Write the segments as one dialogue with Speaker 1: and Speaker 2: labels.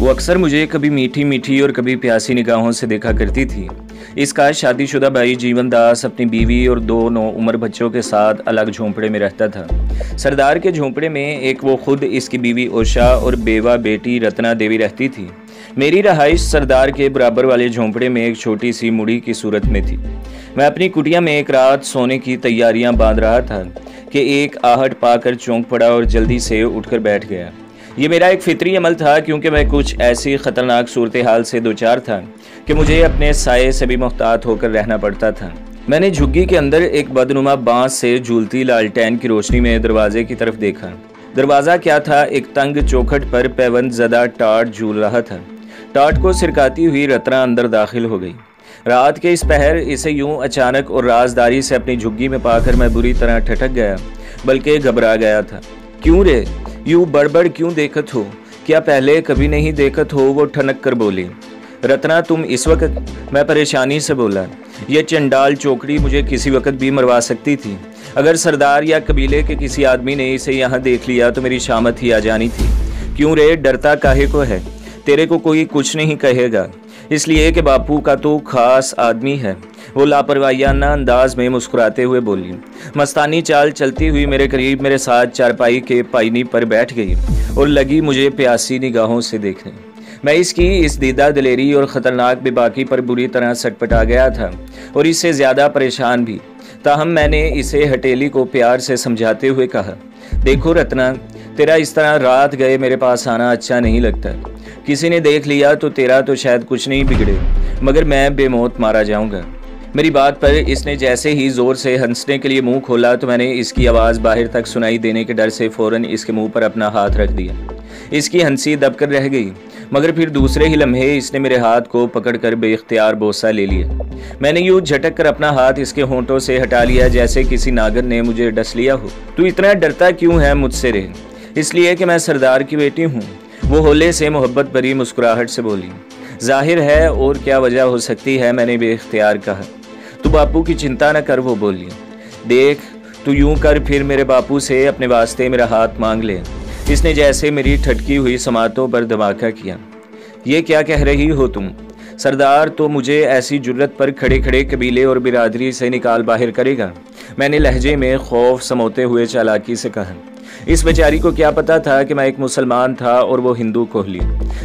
Speaker 1: वो अक्सर मुझे कभी मीठी मीठी और कभी प्यासी निगाहों से देखा करती थी। इसका शादीशुदा भाई जीवन दास अपनी बीवी और 2 नौउम्र बच्चों के साथ अलग झोंपड़े में रहता था। सरदार के झोंपड़े में एक वो खुद, इसकी बीवी उषा और बेवा बेटी रत्ना देवी रहती थी। मेरी रहाइश सरदार के बराबर वाले झोंपड़े में एक छोटी सी मुड़ी की सूरत में थी। मैं अपनी कुटिया में एक रात सोने की तैयारियां बांध रहा था कि एक आहट पाकर चौंक पड़ा और जल्दी से उठकर बैठ गया। ये मेरा एक फितरी अमल था, क्योंकि मैं कुछ ऐसी ख़तरनाक सूरत हाल से दो चार था कि मुझे अपने साये से भी मुहतात होकर रहना पड़ता था। मैंने झुग्गी के अंदर एक बदनुमा बांस से झूलती लालटेन की रोशनी में दरवाजे की तरफ देखा। दरवाज़ा क्या था, एक तंग चौखट पर पैबंद ज़दा टाट झूल रहा था। टाट को सिरकाती हुई रत्ना अंदर दाखिल हो गई। रात के इस पहर इसे यूं अचानक और राजदारी से अपनी झुग्गी में पाकर मैं बुरी तरह ठटक गया, बल्कि घबरा गया था। क्यों रे, यूं बड़बड़ क्यों देखत हो? क्या पहले कभी नहीं देखत हो? वो ठनक कर बोली। रत्ना, तुम इस वक्त? मैं परेशानी से बोला। यह चंडाल चौकड़ी मुझे किसी वक्त भी मरवा सकती थी। अगर सरदार या कबीले के किसी आदमी ने इसे यहाँ देख लिया तो मेरी शामत ही आ जानी थी। क्यों रे, डरता काहे को है? तेरे को कोई कुछ नहीं कहेगा, इसलिए कि बापू का तो खास आदमी है। वो लापरवाहियाना अंदाज में मुस्कुराते हुए बोली। मस्तानी चाल चलती हुई मेरे करीब मेरे साथ चारपाई के पाइनी पर बैठ गई और लगी मुझे प्यासी निगाहों से देखने। मैं इसकी इस दीदा दिलेरी और ख़तरनाक बेबाकी पर बुरी तरह सटपटा गया था और इससे ज़्यादा परेशान भी। ताहम मैंने इसे हटेली को प्यार से समझाते हुए कहा, देखो रत्ना, तेरा इस तरह रात गए मेरे पास आना अच्छा नहीं लगता। किसी ने देख लिया तो तेरा तो शायद कुछ नहीं बिगड़े, मगर मैं बेमौत मारा जाऊंगा। मेरी बात पर इसने जैसे ही ज़ोर से हंसने के लिए मुंह खोला तो मैंने इसकी आवाज़ बाहर तक सुनाई देने के डर से फ़ौरन इसके मुंह पर अपना हाथ रख दिया। इसकी हंसी दबकर रह गई, मगर फिर दूसरे ही लम्हे इसने मेरे हाथ को पकड़कर बेख्तियार बोसा ले लिया। मैंने यूँ झटक कर अपना हाथ इसके होंठों से हटा लिया, जैसे किसी नागर ने मुझे डस लिया हो। तू इतना डरता क्यों है मुझसे रे? इसलिए कि मैं सरदार की बेटी हूँ, वो होले से मोहब्बत भरी मुस्कुराहट से बोली। जाहिर है, और क्या वजह हो सकती है, मैंने बेख्तियार कहा। तू बापू की चिंता न कर, वो बोली। देख, तू यूं कर, फिर मेरे बापू से अपने वास्ते मेरा हाथ मांग ले। इसने जैसे मेरी ठटकी हुई समातों पर धमाका किया। ये क्या कह रही हो तुम? सरदार तो मुझे ऐसी जुर्रत पर खड़े खड़े कबीले और बिरादरी से निकाल बाहर करेगा? मैंने लहजे में खौफ समोते हुए चालाकी से कहा। इस बेचारी को क्या पता था कि मैं एक मुसलमान था और वो हिंदू कोहली।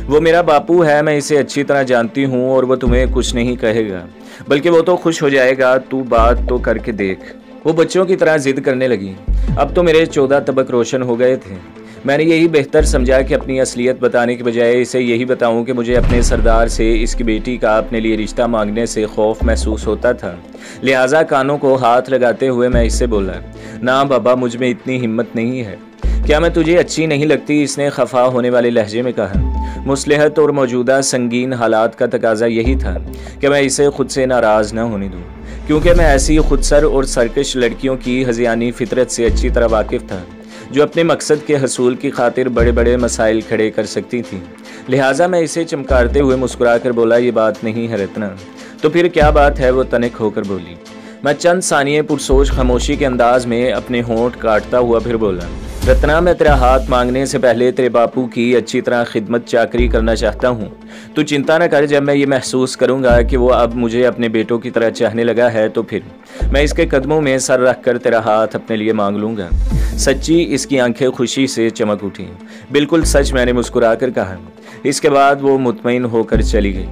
Speaker 1: वो मेरा बापू है, मैं इसे अच्छी तरह जानती हूँ और वो तुम्हें कुछ नहीं कहेगा, बल्कि वो तो खुश हो जाएगा। तू बात तो करके देख। वो बच्चों की तरह जिद करने लगी। अब तो मेरे 14 तबक रोशन हो गए थे। मैंने यही बेहतर समझा कि अपनी असलियत बताने के बजाय इसे यही बताऊं कि मुझे अपने सरदार से इसकी बेटी का अपने लिए रिश्ता मांगने से खौफ महसूस होता था। लिहाजा कानों को हाथ लगाते हुए मैं इससे बोला, ना बाबा, मुझ में इतनी हिम्मत नहीं है। क्या मैं तुझे अच्छी नहीं लगती? इसने खफा होने वाले लहजे में कहा। मुसलहत और मौजूदा संगीन हालात का तकाजा यही था कि मैं इसे खुद से नाराज़ न होने दूं, क्योंकि मैं ऐसी खुदसर और सरकश लड़कियों की हज़ियानी फितरत से अच्छी तरह वाकिफ़ था, जो अपने मकसद के हसूल की खातिर बड़े बड़े मसाइल खड़े कर सकती थी। लिहाजा मैं इसे चमकारते हुए मुस्कुरा कर बोला, ये बात नहीं है रत्ना। तो फिर क्या बात है? वो तनिक होकर बोली। मैं चंद सानिये पुरसोच खामोशी के अंदाज में अपने होंठ काटता हुआ फिर बोला, रत्ना, मैं तेरा हाथ मांगने से पहले तेरे बापू की अच्छी तरह खिदमत चाकरी करना चाहता हूँ। तू चिंता न कर, जब मैं ये महसूस करूँगा कि वो अब मुझे अपने बेटों की तरह चाहने लगा है तो फिर मैं इसके कदमों में सर रख कर तेरा हाथ अपने लिए मांग लूँगा। सच्ची इसकी आंखें खुशी से चमक उठी। बिल्कुल सच, मैंने मुस्कुरा कर कहा। इसके बाद वो मुतमईन होकर चली गई।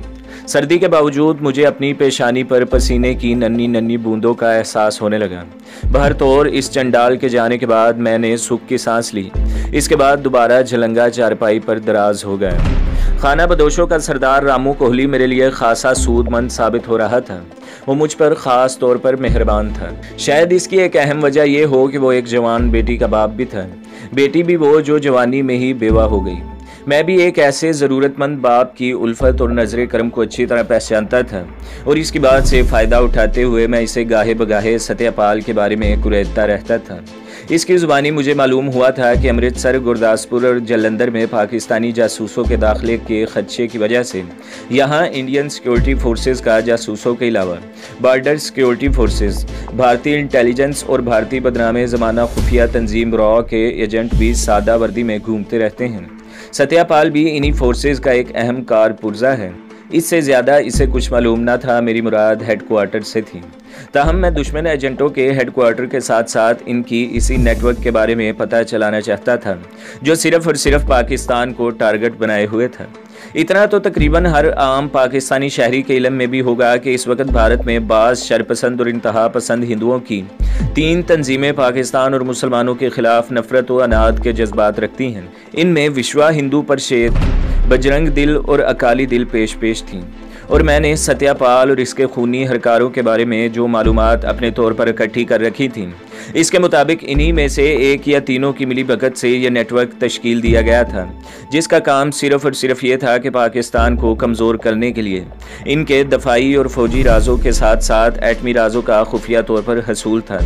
Speaker 1: सर्दी के बावजूद मुझे अपनी पेशानी पर पसीने की नन्ही नन्ही बूंदों का एहसास होने लगा। बहरतौर इस चंडाल के जाने के बाद मैंने सुख की सांस ली। इसके बाद दोबारा झलंगा चारपाई पर दराज हो गया। खाना बदोशों का सरदार रामू कोहली मेरे लिए खासा सूदमंद साबित हो रहा था। वो मुझ पर ख़ास तौर पर मेहरबान था। शायद इसकी एक अहम वजह यह हो कि वो एक जवान बेटी का बाप भी था, बेटी भी वो जो जवानी में ही बेवा हो गई। मैं भी एक ऐसे ज़रूरतमंद बाप की उल्फत और नज़र करम को अच्छी तरह पहचानता था और इसकी बात से फ़ायदा उठाते हुए मैं इसे गाहे बगाहे सत्यपाल के बारे में कुरेदता रहता था। इसकी ज़ुबानी मुझे मालूम हुआ था कि अमृतसर, गुरदासपुर और जलंधर में पाकिस्तानी जासूसों के दाखिले के खदशे की वजह से यहाँ इंडियन सिक्योरिटी फोर्सेस का जासूसों के अलावा बॉर्डर सिक्योरिटी फोर्सेस, भारतीय इंटेलिजेंस और भारतीय बदनाम ज़माना खुफिया तंजीम रॉ के एजेंट भी सादा वर्दी में घूमते रहते हैं। सत्यापाल भी इन्हीं फोर्सेस का एक अहम कारपुर्जा है। इससे ज़्यादा इसे कुछ मालूम न था। मेरी मुराद हेडक्वार्टर से थी। ताहम मैं दुश्मन एजेंटों के हेडक्वार्टर के साथ साथ इनकी इसी नेटवर्क के बारे में पता चलाना चाहता था, जो सिर्फ और सिर्फ पाकिस्तान को टारगेट बनाए हुए था। इतना तो तकरीबन हर आम पाकिस्तानी शहरी के इल्म में भी होगा कि इस वक्त भारत में बाज़ शरपसंद और इंतहा पसंद हिंदुओं की 3 तंजीमें पाकिस्तान और मुसलमानों के खिलाफ नफरत व अनाद के जज्बात रखती हैं। इनमें विश्वा हिंदू परिषद, बजरंग दिल और अकाली दिल पेश थीं। और मैंने सत्यापाल और इसके खूनी हरकारों के बारे में जो मालूमात अपने तौर पर इकट्ठी कर रखी थी, इसके मुताबिक इन्हीं में से एक या तीनों की मिली भगत से यह नेटवर्क तश्कील दिया गया था, जिसका काम सिर्फ और सिर्फ ये था कि पाकिस्तान को कमज़ोर करने के लिए इनके दफाई और फौजी राजों के साथ साथ एटमी राजों का खुफिया तौर पर हसूल था।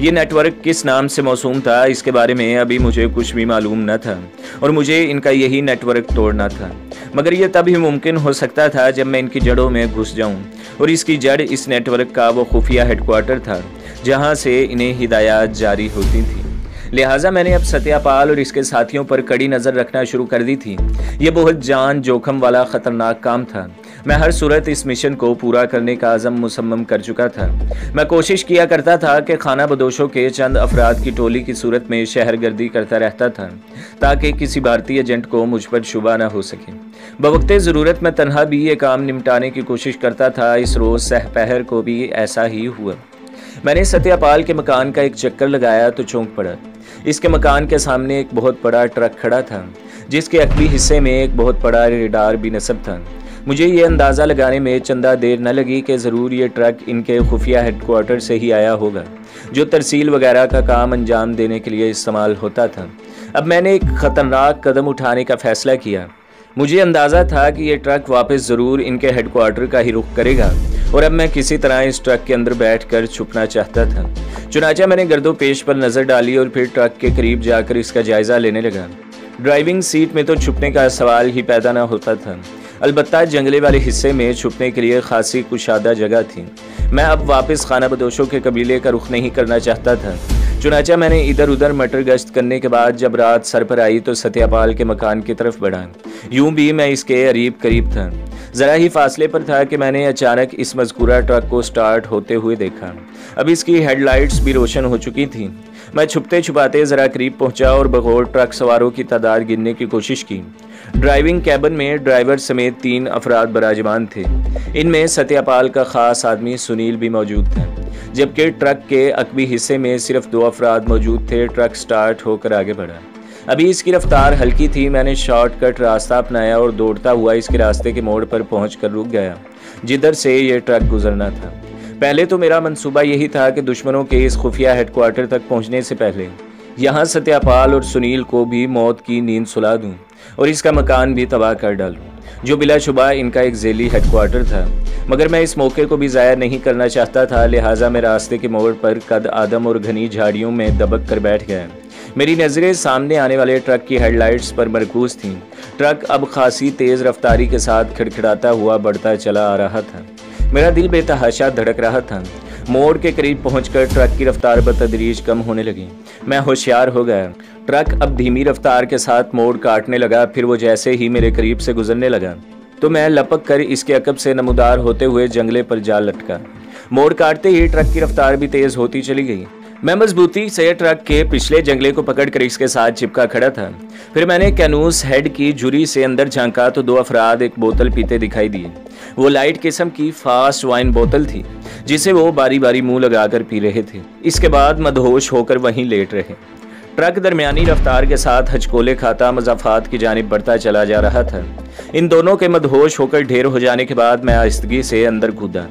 Speaker 1: ये नेटवर्क किस नाम से मौसूम था, इसके बारे में अभी मुझे कुछ भी मालूम न था और मुझे इनका यही नेटवर्क तोड़ना था। मगर यह तभी मुमकिन हो सकता था जब मैं इनकी जड़ों में घुस जाऊं, और इसकी जड़ इस नेटवर्क का वो खुफिया हेडक्वार्टर था जहां से इन्हें हिदायत जारी होती थी। लिहाजा मैंने अब सत्यापाल और इसके साथियों पर कड़ी नज़र रखना शुरू कर दी थी। ये बहुत जान जोखम वाला ख़तरनाक काम था। मैं हर सूरत इस मिशन को पूरा करने का अज़म मुसम्मम कर चुका था। मैं कोशिश किया करता था कि खाना बदोशों के चंद अफराद की टोली की सूरत में शहर गर्दी करता रहता था, ताकि किसी भारतीय एजेंट को मुझ पर शुबा न हो सके। बवक्ते ज़रूरत मैं तन्हा भी ये काम निपटाने की कोशिश करता था। इस रोज़ सहपहर को भी ऐसा ही हुआ। मैंने सत्यापाल के मकान का एक चक्कर लगाया तो चौंक पड़ा। इसके मकान के सामने एक बहुत बड़ा ट्रक खड़ा था, जिसके अकबी हिस्से में एक बहुत बड़ा रेडार भी नस्ब था। मुझे ये अंदाज़ा लगाने में चंदा देर न लगी कि ज़रूर ये ट्रक इनके खुफिया हेडक्वार्टर से ही आया होगा, जो तरसील वगैरह का काम अंजाम देने के लिए इस्तेमाल होता था। अब मैंने एक ख़तरनाक कदम उठाने का फ़ैसला किया। मुझे अंदाज़ा था कि ये ट्रक वापस ज़रूर इनके हेडक्वार्टर का ही रुख करेगा, और अब मैं किसी तरह इस ट्रक के अंदर बैठकर छुपना चाहता था। चुनाचा मैंने गर्दो पेश पर नज़र डाली और फिर ट्रक के करीब जाकर इसका जायज़ा लेने लगा। ड्राइविंग सीट में तो छुपने का सवाल ही पैदा ना होता था, अलबत्ता जंगले वाले हिस्से में छुपने के लिए खासी कुशादा जगह थी। मैं अब वापस खाना बदोशों के कबीले का रुख नहीं करना चाहता था। चुनाचा मैंने इधर उधर मटर गश्त करने के बाद जब रात सर पर आई तो सत्यापाल के मकान की तरफ बढ़ा। यूं भी मैं इसके करीब था। ज़रा ही फासले पर था कि मैंने अचानक इस मज़कूरा ट्रक को स्टार्ट होते हुए देखा। अब इसकी हेडलाइट्स भी रोशन हो चुकी थीं। मैं छुपते छुपाते ज़रा करीब पहुंचा और बगौर ट्रक सवारों की तादाद गिनने की कोशिश की। ड्राइविंग कैबिन में ड्राइवर समेत 3 अफराद बराजमान थे। इनमें सत्यापाल का ख़ास आदमी सुनील भी मौजूद था, जबकि ट्रक के अकबी हिस्से में सिर्फ 2 अफराद मौजूद थे। ट्रक स्टार्ट होकर आगे बढ़ा। अभी इसकी रफ्तार हल्की थी। मैंने शॉर्टकट रास्ता अपनाया और दौड़ता हुआ इसके रास्ते के मोड़ पर पहुंचकर रुक गया, जिधर से ये ट्रक गुजरना था। पहले तो मेरा मंसूबा यही था कि दुश्मनों के इस खुफिया हेडक्वार्टर तक पहुंचने से पहले यहाँ सत्यापाल और सुनील को भी मौत की नींद सुला दूं और इसका मकान भी तबाह कर डालूं, जो बिलाशुबा इनका एक ज़ेली हेडक्वार्टर था। मगर मैं इस मौके को भी ज़ाया नहीं करना चाहता था। लिहाजा मैं रास्ते के मोड़ पर कद आदम और घनी झाड़ियों में दबक कर बैठ गया। मेरी नज़रें सामने आने वाले ट्रक की हेडलाइट्स पर मरकूज़ थीं। ट्रक अब खासी तेज़ रफ्तारी के साथ खिड़खिड़ाता हुआ बढ़ता चला आ रहा था। मेरा दिल बेतहाशा धड़क रहा था। मोड़ के करीब पहुंचकर ट्रक की रफ्तार बतदरीज कम होने लगी। मैं होशियार हो गया। ट्रक अब धीमी रफ्तार के साथ मोड़ काटने लगा। फिर वो जैसे ही मेरे करीब से गुजरने लगा तो मैं लपक कर इसके अकब से नमूदार होते हुए जंगले पर जा लटका। मोड़ काटते ही ट्रक की रफ्तार भी तेज़ होती चली गई। मैं मजबूती से ट्रक के पिछले जंगले को पकड़कर इसके साथ चिपका खड़ा था। फिर मैंने कैनूस हेड की झुरी से अंदर झांका तो 2 अफराद एक बोतल पीते दिखाई दिए। वो लाइट किस्म की फास्ट वाइन बोतल थी, जिसे वो बारी बारी मुंह लगाकर पी रहे थे। इसके बाद मदहोश होकर वहीं लेट रहे। ट्रक दरमियानी रफ्तार के साथ हचकोले खाता मज़ाफ़ात की जानिब बढ़ता चला जा रहा था। इन दोनों के मदहोश होकर ढेर हो जाने के बाद मैं आहिस्तगी से अंदर कूदा।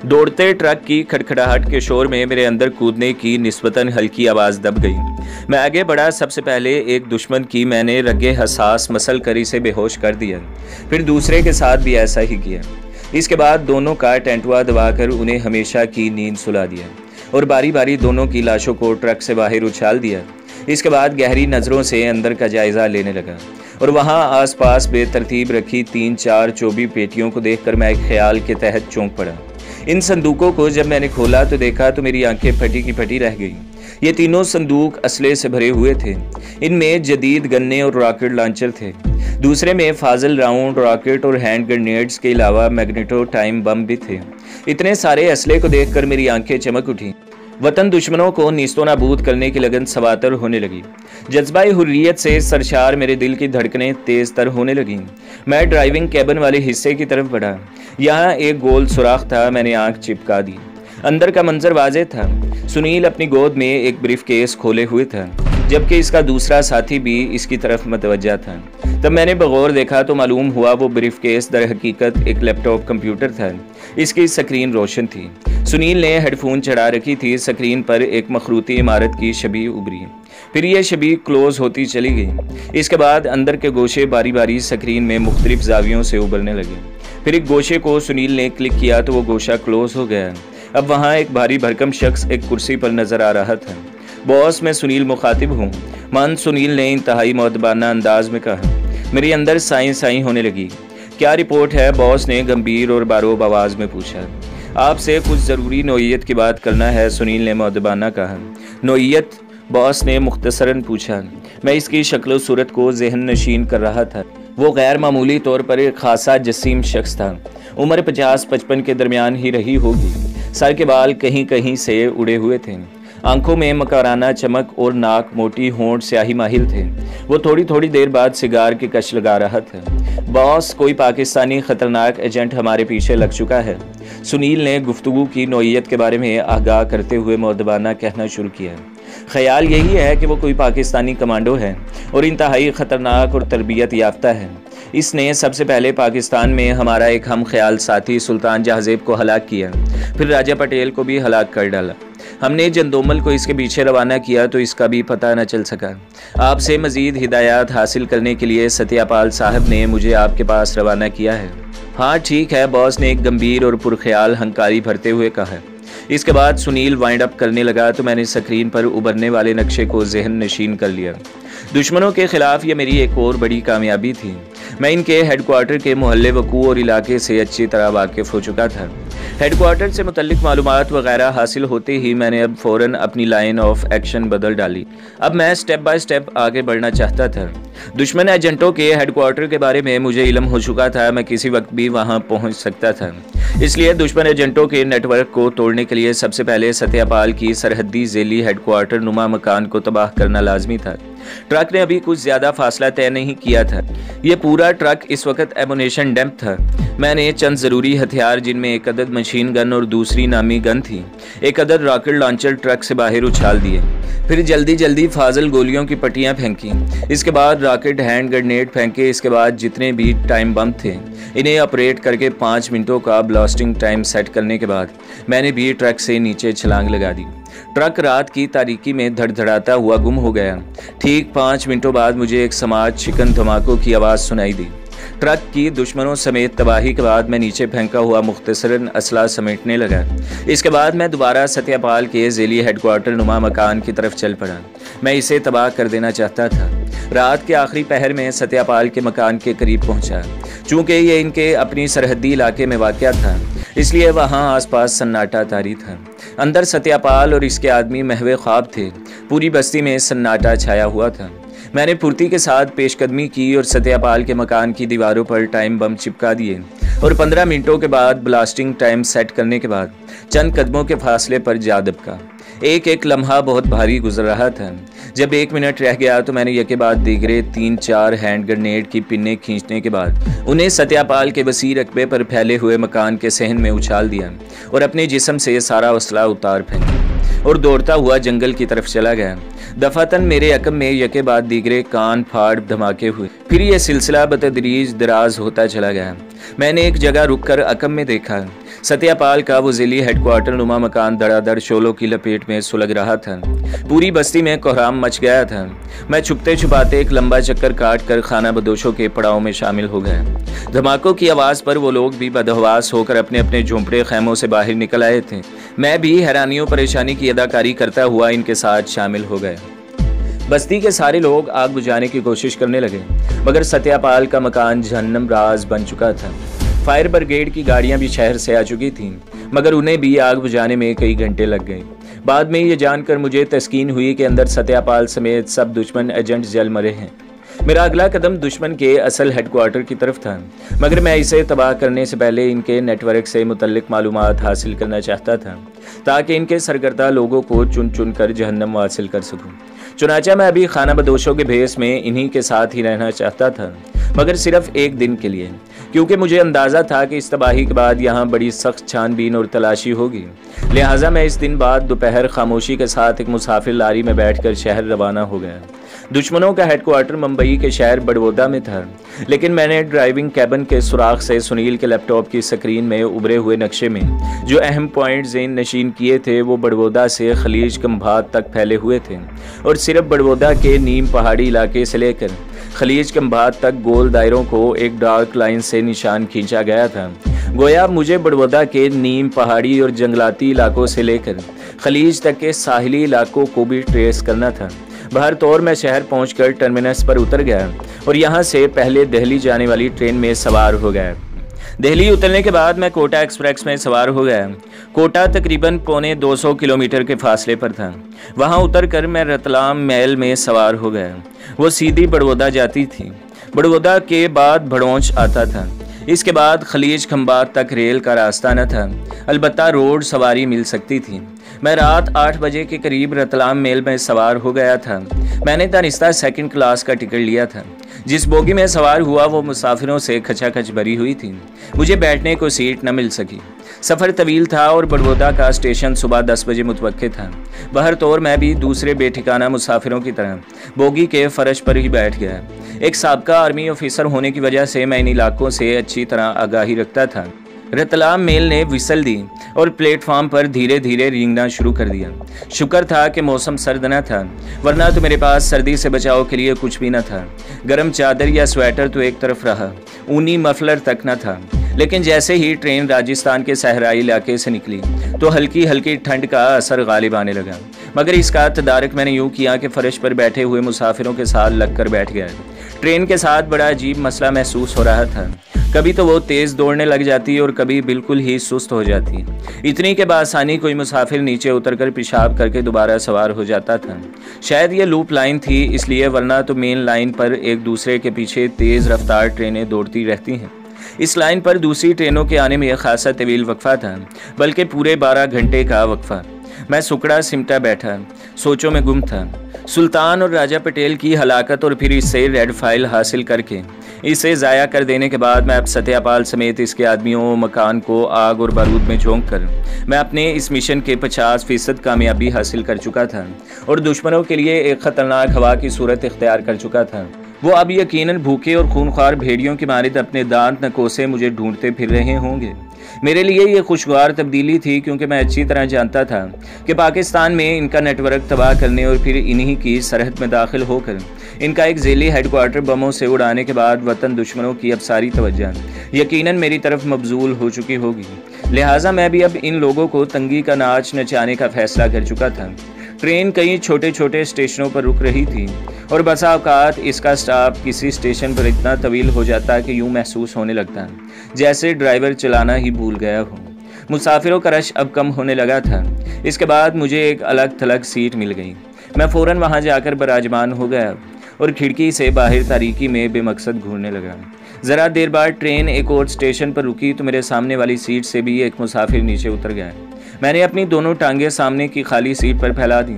Speaker 1: दौड़ते ट्रक की खड़खड़ाहट के शोर में मेरे अंदर कूदने की निस्बतन हल्की आवाज़ दब गई। मैं आगे बढ़ा। सबसे पहले एक दुश्मन की मैंने रगे हसास मसल कर इसे बेहोश कर दिया। फिर दूसरे के साथ भी ऐसा ही किया। इसके बाद दोनों का टेंटुआ दबाकर उन्हें हमेशा की नींद सुला दिया और बारी बारी दोनों की लाशों को ट्रक से बाहर उछाल दिया। इसके बाद गहरी नज़रों से अंदर का जायज़ा लेने लगा और वहाँ आसपास बेतरतीब रखी 3-4 चौबी पेटियों को देखकर मैं एक ख्याल के तहत चौंक पड़ा। इन संदूकों को जब मैंने खोला तो देखा तो मेरी आंखें फटी की फटी रह गई। ये तीनों संदूक असले से भरे हुए थे। इनमें जदीद गन्ने और रॉकेट लॉन्चर थे। दूसरे में फाजिल राउंड, रॉकेट और हैंड ग्रेनेड्स के अलावा मैग्नेटो टाइम बम भी थे। इतने सारे असले को देखकर मेरी आंखें चमक उठी। वतन दुश्मनों को नीस्तो नाबूद करने की लगन सवातर होने लगी। जज्बाए हुर्रियत से सरशार मेरे दिल की धड़कनें तेज तर होने लगीं। मैं ड्राइविंग कैबिन वाले हिस्से की तरफ बढ़ा। यहाँ एक गोल सुराख था। मैंने आंख चिपका दी। अंदर का मंजर वाज़ेह था। सुनील अपनी गोद में एक ब्रीफ केस खोले हुए था, जबकि इसका दूसरा साथी भी इसकी तरफ मतवज्जा था। तब मैंने बगौर देखा तो मालूम हुआ वो ब्रीफ केस दर हकीकत एक लैपटॉप कंप्यूटर था। इसकी स्क्रीन रोशन थी। सुनील ने हेडफोन चढ़ा रखी थी। स्क्रीन पर एक मखरूती इमारत की छवि उभरी। फिर यह छवि क्लोज होती चली गई। इसके बाद अंदर के गोशे बारी बारी स्क्रीन में मुख्तलिफ जावियों से उभरने लगे। फिर एक गोशे को सुनील ने क्लिक किया तो वो गोशा क्लोज हो गया। अब वहाँ एक भारी भरकम शख्स एक कुर्सी पर नजर आ रहा था। बॉस, मैं सुनील मुखातिब हूँ। मान सुनील ने इंतहाई मुअद्दबाना अंदाज में कहा। मेरे अंदर साई साई होने लगी। क्या रिपोर्ट है? बॉस ने गंभीर और बारोब आवाज़ में पूछा। आपसे कुछ ज़रूरी नौइयत की बात करना है, सुनील ने मुअद्दबाना कहा। नौइयत? बॉस ने मुख्तसरन पूछा। मैं इसकी शक्ल सूरत को जहन नशीन कर रहा था। वो गैर मामूली तौर पर एक खासा जसीम शख्स था। उम्र 50-55 के दरमियान ही रही होगी। सर के बाल कहीं कहीं से उड़े हुए थे। आंखों में मकराना चमक और नाक मोटी होंठ स्याही माहिल थे। वो थोड़ी थोड़ी देर बाद सिगार की कश लगा रहा था। बॉस, कोई पाकिस्तानी खतरनाक एजेंट हमारे पीछे लग चुका है, सुनील ने गुफ्तगू की नौइयत के बारे में आगाह करते हुए मुअद्दबाना कहना शुरू किया। ख्याल यही है कि वो कोई पाकिस्तानी कमांडो है और इंतहाई ख़तरनाक और तरबियत याफ्ता है। इसने सबसे पहले पाकिस्तान में हमारा एक हम ख्याल साथी सुल्तान जहाज़ेब को हलाक किया, फिर राजा पटेल को भी हलाक कर डाला। हमने जंदोमल को इसके पीछे रवाना किया तो इसका भी पता न चल सका। आपसे मज़ीद हिदायत हासिल करने के लिए सत्यापाल साहब ने मुझे आपके पास रवाना किया है। हाँ ठीक है, बॉस ने एक गंभीर और पुरख्याल हंकारी भरते हुए कहा। इसके बाद सुनील वाइंड अप करने लगा तो मैंने स्क्रीन पर उभरने वाले नक्शे को जहन नशीन कर लिया। दुश्मनों के खिलाफ ये मेरी एक और बड़ी कामयाबी थी। मैं इनके हेडक्वार्टर के मोहल्ले वकू और इलाके से अच्छी तरह वाकिफ़ हो चुका था। हेडक्वार्टर से मुतल्लिक मालूमात वगैरह हासिल होते ही मैंने अब फ़ौरन अपनी लाइन ऑफ एक्शन बदल डाली। अब मैं स्टेप बाय स्टेप आगे बढ़ना चाहता था। दुश्मन एजेंटों के हेडक्वार्टर के बारे में मुझे इल्म हो चुका था। मैं किसी वक्त भी वहां पहुंच सकता था। इसलिए दुश्मन एजेंटों के नेटवर्क को तोड़ने के लिए सबसे पहले सत्यापाल की सरहदी ज़ैली हेडक्वार्टर नुमा मकान को तबाह करना लाजमी था। ट्रक ने अभी कुछ ज़्यादा फासला तय नहीं किया था। ये पूरा ट्रक इस वक्त एमुनेशन डैम्प था। मैंने चंद ज़रूरी हथियार, जिनमें एक अदद मशीन गन और दूसरी नामी गन थी, एक अदद रॉकेट लॉन्चर ट्रक से बाहर उछाल दिए। फिर जल्दी जल्दी फाजिल गोलियों की पट्टियाँ फेंकी। इसके बाद रॉकेट हैंड ग्रेनेड फेंके। इसके बाद जितने भी टाइम बम थे इन्हें ऑपरेट करके 5 मिनटों का ब्लास्टिंग टाइम सेट करने के बाद मैंने भी ट्रक से नीचे छलांग लगा दी। ट्रक रात की तारीकी में धड़धड़ाता हुआ गुम हो गया। ठीक 5 मिनटों बाद मुझे एक समाज चिकन धमाकों की आवाज़ सुनाई दी। ट्रक की दुश्मनों समेत तबाही के बाद मैं नीचे फेंका हुआ मुख्तसरन असला समेटने लगा। इसके बाद मैं दोबारा सत्यापाल के ज़ैली हेडक्वार्टर नुमा मकान की तरफ चल पड़ा। मैं इसे तबाह कर देना चाहता था। रात के आखिरी पहर में सत्यापाल के मकान के करीब पहुंचा। चूँकि ये इनके अपनी सरहदी इलाके में वाक़या था, इसलिए वहाँ आसपास सन्नाटा तारी था। अंदर सत्यापाल और इसके आदमी महवे ख्वाब थे। पूरी बस्ती में सन्नाटा छाया हुआ था। मैंने फुर्ती के साथ पेशकदमी की और सत्यापाल के मकान की दीवारों पर टाइम बम चिपका दिए और 15 मिनटों के बाद ब्लास्टिंग टाइम सेट करने के बाद चंद कदमों के फासले पर जा दबका। एक एक लम्हा बहुत भारी गुजर रहा था। जब 1 मिनट रह गया तो मैंने यके बाद दीगरे 3-4 हैंड ग्रेनेड की पिन्ने खींचने के बाद उन्हें सत्यापाल के वसी रकबे पर फैले हुए मकान के सहन में उछाल दिया और अपने जिस्म से सारा असला उतार फेंका और दौड़ता हुआ जंगल की तरफ चला गया। दफातन मेरे अकम में यके बाद दीगरे कान फाड़ धमाके हुए। फिर यह सिलसिला बतदरीज दराज होता चला गया। मैंने एक जगह रुककर अकम में देखा। सत्यापाल का वो ज़ैली हेडक्वार्टर नुमा मकान धड़ाधड़ शोलों की लपेट में सुलग रहा था। पूरी बस्ती में कोहराम मच गया था। मैं छुपते छुपाते एक लंबा चक्कर काट कर खाना बदोशों के पड़ाव में शामिल हो गया। धमाकों की आवाज़ पर वो लोग भी बदहवास होकर अपने अपने झोंपड़े खैमों से बाहर निकल आए थे। मैं भी हैरानियों परेशानी की अदाकारी करता हुआ इनके साथ शामिल हो गया। बस्ती के सारे लोग आग बुझाने की कोशिश करने लगे, मगर सत्यापाल का मकान जहन्नम राज बन चुका था। फायर ब्रिगेड की गाड़ियां भी शहर से आ चुकी थीं, मगर उन्हें भी आग बुझाने में कई घंटे लग गए। बाद में ये जानकर मुझे तस्कीन हुई कि अंदर सत्यापाल समेत सब दुश्मन एजेंट जल मरे हैं। मेरा अगला कदम दुश्मन के असल हेडक्वार्टर की तरफ था, मगर मैं इसे तबाह करने से पहले इनके नेटवर्क से मुतल्लिक मालूमात हासिल करना चाहता था, ताकि इनके सरकर्दा लोगों को चुन चुन कर जहन्नम हासिल कर सकूं। चुनाचा मैं अभी खाना बदोशों के भेस में इन्हीं के साथ ही रहना चाहता था, मगर सिर्फ एक दिन के लिए, क्योंकि मुझे अंदाज़ा था कि इस तबाही के बाद यहाँ बड़ी सख्त छानबीन और तलाशी होगी। लिहाजा मैं इस दिन बाद दोपहर खामोशी के साथ एक मुसाफिर लारी में बैठकर शहर रवाना हो गया। दुश्मनों का हेडक्वार्टर मुंबई के शहर बड़ौदा में था, लेकिन मैंने ड्राइविंग कैबिन के सुराख से सुनील के लैपटॉप की स्क्रीन में उभरे हुए नक्शे में जो अहम पॉइंट ज़ेन नशीन किए थे वो बड़ौदा से खलीज कम्भात तक फैले हुए थे, और सिर्फ बड़ौदा के नीम पहाड़ी इलाके से लेकर खलीज कम्भात तक गोल दायरों को एक डार्क लाइन से निशान खींचा गया था। गोया मुझे बड़ौदा के नीम पहाड़ी और जंगलाती इलाकों से लेकर खलीज तक के साहिली इलाकों को भी ट्रेस करना था। बहर तौर मैं शहर पहुंचकर टर्मिनस पर उतर गया और यहां से पहले दिल्ली जाने वाली ट्रेन में सवार हो गया। दिल्ली उतरने के बाद मैं कोटा एक्सप्रेस में सवार हो गया। कोटा तकरीबन 250 किलोमीटर के फासले पर था। वहां उतरकर मैं रतलाम मेल में सवार हो गया। वो सीधी बड़ौदा जाती थी। बड़ौदा के बाद भड़ौंच आता था। इसके बाद खलीज खंबात तक रेल का रास्ता न था, अलबत्ता रोड सवारी मिल सकती थी। मैं रात 8 बजे के करीब रतलाम मेल में सवार हो गया था। मैंने दानिस्ता सेकंड क्लास का टिकट लिया था। जिस बोगी में सवार हुआ वो मुसाफिरों से खचाखच भरी हुई थी। मुझे बैठने को सीट न मिल सकी। सफ़र तवील था और बड़ौदा का स्टेशन सुबह 10 बजे मुतवक्के था। बहर तौर मैं भी दूसरे बेठिकाना मुसाफिरों की तरह बोगी के फर्श पर ही बैठ गया। एक साबका आर्मी ऑफिसर होने की वजह से मैं इन इलाकों से अच्छी तरह आगाही रखता था। रतलाम मेल ने विसल दी और प्लेटफॉर्म पर धीरे धीरे रेंगना शुरू कर दिया। शुक्र था कि मौसम सर्द न था, वरना तो मेरे पास सर्दी से बचाव के लिए कुछ भी न था। गर्म चादर या स्वेटर तो एक तरफ रहा, ऊनी मफलर तक न था। लेकिन जैसे ही ट्रेन राजस्थान के सहराई इलाके से निकली तो हल्की हल्की ठंड का असर गालिब आने लगा, मगर इसका तदारक मैंने यूँ किया कि फर्श पर बैठे हुए मुसाफिरों के साथ लगकर बैठ गया। ट्रेन के साथ बड़ा अजीब मसला महसूस हो रहा था। कभी तो वो तेज़ दौड़ने लग जाती और कभी बिल्कुल ही सुस्त हो जाती। इतनी के बासानी कोई मुसाफिर नीचे उतरकर पेशाब करके दोबारा सवार हो जाता था। शायद ये लूप लाइन थी इसलिए, वरना तो मेन लाइन पर एक दूसरे के पीछे तेज़ रफ्तार ट्रेनें दौड़ती रहती हैं। इस लाइन पर दूसरी ट्रेनों के आने में एक खासा तवील वक्फा था, बल्कि पूरे 12 घंटे का वक्फा। मैं सुकड़ा सिमटा बैठा सोचों में गुम था। सुल्तान और राजा पटेल की हलाकत और फिर इससे रेड फाइल हासिल करके इसे ज़ाया कर देने के बाद मैं अब सत्यापाल समेत इसके आदमियों मकान को आग और बारूद में झोंक कर मैं अपने इस मिशन के 50% कामयाबी हासिल कर चुका था और दुश्मनों के लिए एक ख़तरनाक हवा की सूरत इख्तियार कर चुका था। वो अब यकीनन भूखे और खूनख्वार भेड़ियों की मानित अपने दांत नकोसे मुझे ढूंढते फिर रहे होंगे। मेरे लिए ये खुशगवार तब्दीली थी, क्योंकि मैं अच्छी तरह जानता था कि पाकिस्तान में इनका नेटवर्क तबाह करने और फिर इन्हीं की सरहद में दाखिल होकर इनका एक ज़ेली हेडक्वार्टर बमों से उड़ाने के बाद वतन दुश्मनों की अब सारी तवज्जो यकीनन मेरी तरफ मबजूल हो चुकी होगी। लिहाजा मैं भी अब इन लोगों को तंगी का नाच नचाने का फैसला कर चुका था। ट्रेन कई छोटे छोटे स्टेशनों पर रुक रही थी और बसा औकात इसका स्टाफ किसी स्टेशन पर इतना तवील हो जाता कि यूँ महसूस होने लगता जैसे ड्राइवर चलाना ही भूल गया हो। मुसाफिरों का रश अब कम होने लगा था। इसके बाद मुझे एक अलग थलग सीट मिल गई। मैं फ़ौरन वहाँ जाकर बराजमान हो गया और खिड़की से बाहर तारीकी में बेमकसद घूरने लगा। ज़रा देर बाद ट्रेन एक और स्टेशन पर रुकी तो मेरे सामने वाली सीट से भी एक मुसाफिर नीचे उतर गया। मैंने अपनी दोनों टांगें सामने की खाली सीट पर फैला दी,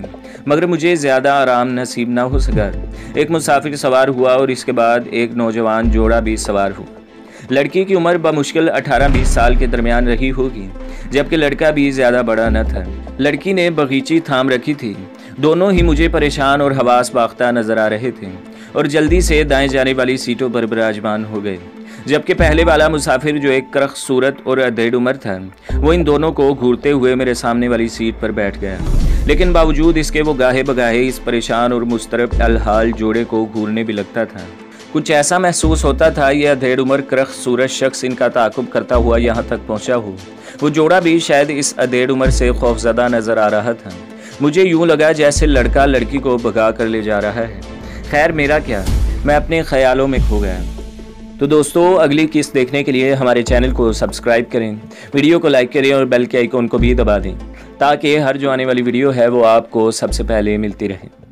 Speaker 1: मगर मुझे ज़्यादा आराम नसीब ना हो सका। एक मुसाफिर सवार हुआ और इसके बाद एक नौजवान जोड़ा भी सवार हुआ। लड़की की उम्र बमुश्किल 18-20 साल के दरमियान रही होगी, जबकि लड़का भी ज़्यादा बड़ा न था। लड़की ने बगीची थाम रखी थी। दोनों ही मुझे परेशान और हवास बाख्ता नजर आ रहे थे और जल्दी से दाएं जाने वाली सीटों पर विराजमान हो गए, जबकि पहले वाला मुसाफिर जो एक करख सूरत और अधेड़ उम्र था वो इन दोनों को घूरते हुए मेरे सामने वाली सीट पर बैठ गया। लेकिन बावजूद इसके वो गाहे बगाहे इस परेशान और मुस्तरब अलहाल जोड़े को घूरने भी लगता था। कुछ ऐसा महसूस होता था यह अधेड़ उम्र करख सूरत शख्स इनका ताक़ुब करता हुआ यहाँ तक पहुँचा हो। वो जोड़ा भी शायद इस अधेड़ उम्र से खौफजदा नज़र आ रहा था। मुझे यूँ लगा जैसे लड़का लड़की को भगा कर ले जा रहा है। खैर मेरा क्या, मैं अपने ख्यालों में खो गया। तो दोस्तों, अगली किस्त देखने के लिए हमारे चैनल को सब्सक्राइब करें, वीडियो को लाइक करें और बेल के आइकॉन को भी दबा दें, ताकि हर जो आने वाली वीडियो है वो आपको सबसे पहले मिलती रहे।